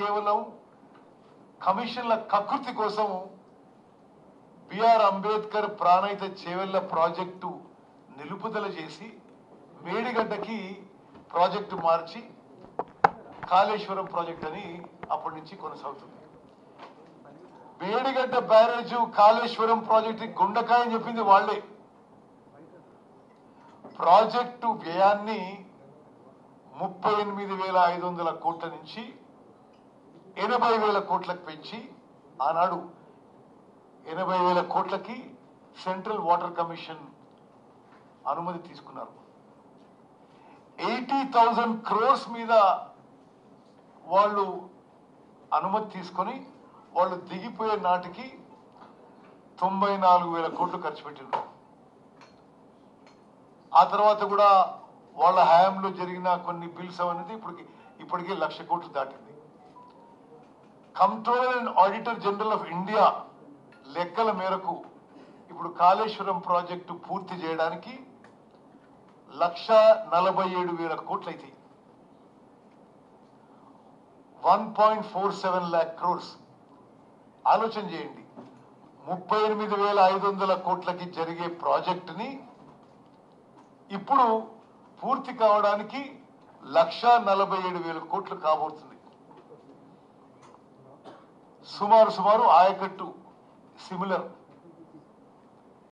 కేవలం కమిషన్ల కకృతి కోసం బిఆర్ అంబేద్కర్ ప్రాణహిత చేవెళ్ల ప్రాజెక్టు నిలుపుదల చేసి మేడిగడ్డకి ప్రాజెక్టు మార్చి కాళేశ్వరం ప్రాజెక్ట్ అని అప్పటి నుంచి కొనసాగుతుంది. మేడిగడ్డ బ్యారేజ్ కాళేశ్వరం ప్రాజెక్టు గుండకాయ అని చెప్పింది వాళ్లే. ప్రాజెక్టు వ్యయాన్ని 38,500 కోట్ల నుంచి 80,000 కోట్లకు పెంచి ఆనాడు 80,000 కోట్లకి సెంట్రల్ వాటర్ కమిషన్ అనుమతి తీసుకున్నారు. 80,000 crores మీద వాళ్ళు అనుమతి తీసుకొని వాళ్ళు దిగిపోయే నాటికి 94,000 కోట్లు ఖర్చు పెట్టినారు. ఆ తర్వాత కూడా వాళ్ళ హయాంలో జరిగిన కొన్ని బిల్స్ అనేది ఇప్పటికే 1,00,000 కోట్లు దాటింది. Controller and auditor general of India లెక్కల మేరకు ఇప్పుడు కాళేశ్వరం ప్రాజెక్టు పూర్తి చేయడానికి 1,47,000 కోట్లు అయితే 1.47 lakh crores. ఆలోచన చేయండి, 38,500 కోట్లకి జరిగే ప్రాజెక్టుని ఇప్పుడు పూర్తి కావడానికి 1,47,000 కోట్లు కాబోతుంది. సుమారు ఆయకట్టు సిమిలర్